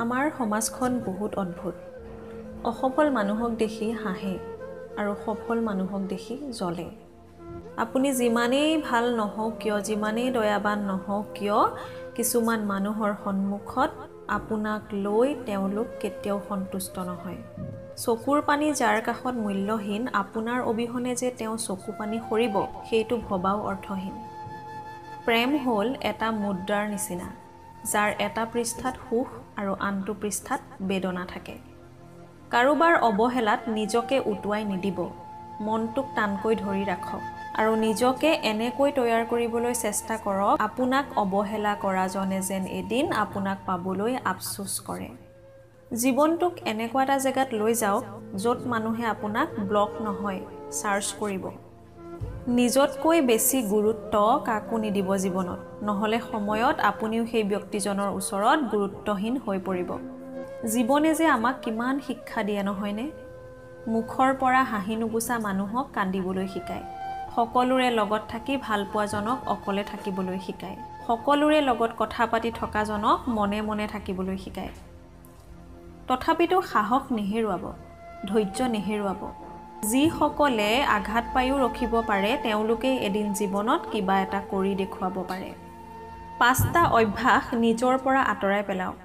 আমাৰ সমাজখন বহুত অদ্ভুত। অসফল মানুহক দেখি হাঁহে আৰু সফল মানুহক দেখি জ্বলে। আপুনি যিমানেই ভাল নহওক কিয়, যিমানেই দয়াবান নহওক কিয়, কিছুমান মানুহৰ সন্মুখত আপোনাক লৈ তেওঁলোক কেতিয়াও সন্তুষ্ট নহয়। চকুৰ পানী যাৰ কাষত মূল্যহীন, আপোনাৰ অবিহনে যে তেওঁ চকু পানী সৰিব, সেইটো ভবাও অৰ্থহীন। প্ৰেম হ'ল এটা মুদ্ৰাৰ নিচিনা, যাৰ এটা পৃষ্ঠাত সুখ আৰু আনটো পৃষ্ঠাত বেদনা থাকে। কাৰোবাৰ অৱহেলাত নিজকে উটুৱাই নিদিব, মনটোক টানকৈ ধৰি ৰাখক আৰু নিজকে এনেকৈ তৈয়াৰ কৰিবলৈ চেষ্টা কৰক, আপোনাক অৱহেলা কৰাজনে যেন এদিন আপোনাক পাবলৈ আফচোচ কৰে। জীৱনটোক এনেকুৱা এটা জেগাত লৈ যাওক, য'ত মানুহে আপোনাক ব্লক নহয়, চাৰ্চ কৰিব। নিজতকৈ বেছি গুৰুত্ব কাকো নিদিব জীৱনত, নহ'লে সময়ত আপুনিও সেই ব্যক্তিজনৰ ওচৰত গুৰুত্বহীন হৈ পৰিব। জীৱনে যে আমাক কিমান শিক্ষা দিয়ে নহয়নে? মুখৰ পৰা হাঁহি নুগুচা মানুহক কান্দিবলৈ শিকায়, সকলোৰে লগত থাকি ভালপোৱাজনক অকলে থাকিবলৈ শিকায়, সকলোৰে লগত কথা পাতি থকাজনক মনে মনে থাকিবলৈ শিকায়। তথাপিতো সাহস নেহেৰুৱাব, ধৈৰ্য নেহেৰুৱাব। যিসকলে আঘাত পায়ো ৰখিব পাৰে, তেওঁলোকেই এদিন জীৱনত কিবা এটা কৰি দেখুৱাব পাৰে। 5টা অভ্যাস নিজৰ পৰা আঁতৰাই পেলাওক।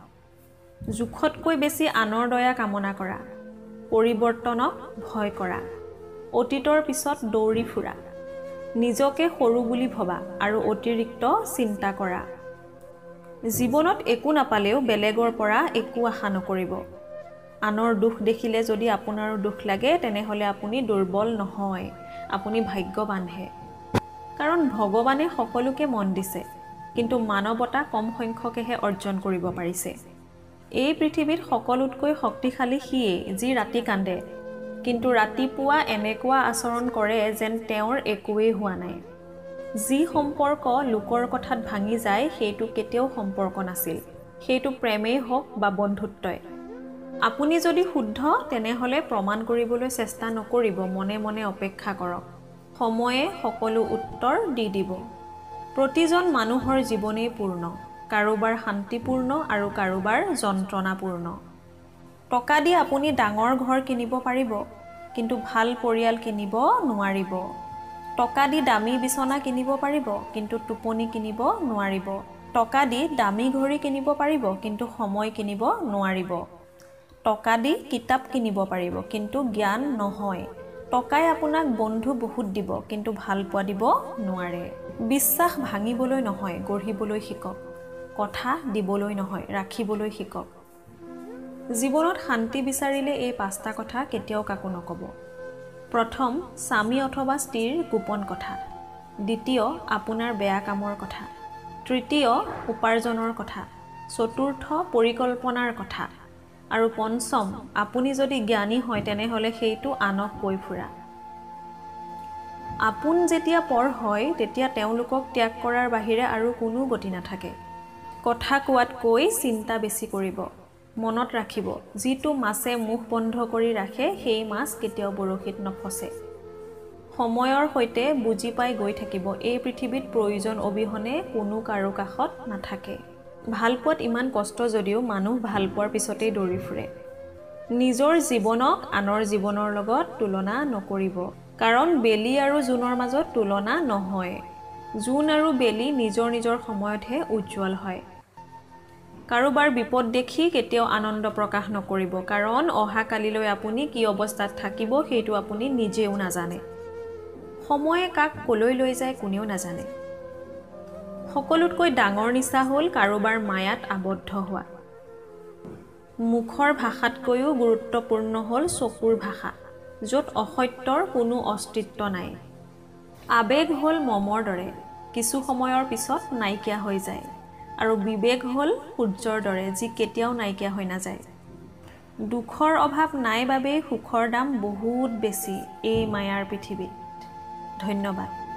জোখতকৈ বেছি আনৰ দয়া কামনা কৰা, পৰিৱৰ্তনক ভয় কৰা, অতীতৰ পিছত দৌৰি ফুৰা, নিজকে সৰু বুলি ভবা আৰু অতিৰিক্ত চিন্তা কৰা। জীৱনত একো নাপালেও বেলেগৰ পৰা একো আশা নকৰিব। আনৰ দুখ দেখিলে যদি আপোনাৰো দুখ লাগে, তেনেহ'লে আপুনি দুৰ্বল নহয়, আপুনি ভাগ্যৱানহে। কাৰণ ভগৱানে সকলোকে মন দিছে, কিন্তু মানৱতা কম সংখ্যকেহে অৰ্জন কৰিব পাৰিছে। এই পৃথিৱীত সকলোতকৈ শক্তিশালী সিয়েই, যি ৰাতি কান্দে, কিন্তু ৰাতিপুৱা এনেকুৱা আচৰণ কৰে যেন তেওঁৰ একোৱেই হোৱা নাই। যি সম্পৰ্ক লোকৰ কথাত ভাঙি যায়, সেইটো কেতিয়াও সম্পৰ্ক নাছিল, সেইটো প্ৰেমেই হওক বা বন্ধুত্বই। আপুনি যদি শুদ্ধ, তেনেহ'লে প্ৰমাণ কৰিবলৈ চেষ্টা নকৰিব, মনে মনে অপেক্ষা কৰক। সময়ে সকলো উত্তৰ দি দিব। প্ৰতিজন মানুহৰ জীৱনেই পূৰ্ণ, কাৰোবাৰ শান্তিপূৰ্ণ আৰু কাৰোবাৰ যন্ত্ৰণাপূৰ্ণ। টকা দি আপুনি ডাঙৰ ঘৰ কিনিব পাৰিব, কিন্তু ভাল পৰিয়াল কিনিব নোৱাৰিব। টকা দি দামী বিচনা কিনিব পাৰিব, কিন্তু টোপনি কিনিব নোৱাৰিব। টকা দি দামী ঘড়ী কিনিব পাৰিব, কিন্তু সময় কিনিব নোৱাৰিব। টকা দি কিতাপ কিনিব পাৰিব, কিন্তু জ্ঞান নহয়। টকাই আপোনাক বন্ধু বহুত দিব, কিন্তু ভাল পোৱা দিব নোৱাৰে। বিশ্বাস ভাঙিবলৈ নহয়, গঢ়িবলৈ শিকক। কথা দিবলৈ নহয়, ৰাখিবলৈ শিকক। জীৱনত শান্তি বিচাৰিলে এই 5টা কথা কেতিয়াও কাকো নক'ব। প্ৰথম, স্বামী অথবা স্ত্ৰীৰ গোপন কথা। দ্বিতীয়, আপোনাৰ বেয়া কামৰ কথা। তৃতীয়, উপাৰ্জনৰ কথা। চতুৰ্থ, পৰিকল্পনাৰ কথা। আৰু পঞ্চম, আপুনি যদি জ্ঞানী হয়, তেনেহ'লে সেইটো আনক কৈ ফুৰা। আপোন যেতিয়া পৰ হয়, তেতিয়া তেওঁলোকক ত্যাগ কৰাৰ বাহিৰে আৰু কোনো গতি নাথাকে। কথা কোৱাতকৈ চিন্তা বেছি কৰিব। মনত ৰাখিব, যিটো মাছে মুখ বন্ধ কৰি ৰাখে, সেই মাছ কেতিয়াও বৰশীত নফচে। সময়ৰ সৈতে বুজি পাই গৈ থাকিব, এই পৃথিৱীত প্ৰয়োজন অবিহনে কোনো কাৰো কাষত নাথাকে। ভালপোৱাত ইমান কষ্ট যদিও মানুহ ভালপোৱাৰ পিছতেই দৌৰি ফুৰে। নিজৰ জীৱনক আনৰ জীৱনৰ লগত তুলনা নকৰিব, কাৰণ বেলি আৰু জোনৰ মাজত তুলনা নহয়। জোন আৰু বেলি নিজৰ নিজৰ সময়তহে উজ্জ্বল হয়। কাৰোবাৰ বিপদ দেখি কেতিয়াও আনন্দ প্ৰকাশ নকৰিব, কাৰণ অহা কালিলৈ আপুনি কি অৱস্থাত থাকিব সেইটো আপুনি নিজেও নাজানে। সময়ে কাক কলৈ লৈ যায় কোনেও নাজানে। সকলোতকৈ ডাঙৰ নিচা হ'ল কাৰোবাৰ মায়াত আবদ্ধ হোৱা। মুখৰ ভাষাতকৈও গুৰুত্বপূৰ্ণ হ'ল চকুৰ ভাষা, য'ত অসত্যৰ কোনো অস্তিত্ব নাই। আবেগ হ'ল মমৰ দৰে, কিছু সময়ৰ পিছত নাইকিয়া হৈ যায়, আৰু বিবেক হ'ল সূৰ্যৰ দৰে, যি কেতিয়াও নাইকিয়া হৈ নাযায়। দুখৰ অভাৱ নাই বাবেই সুখৰ দাম বহুত বেছি এই মায়াৰ পৃথিৱীত। ধন্যবাদ।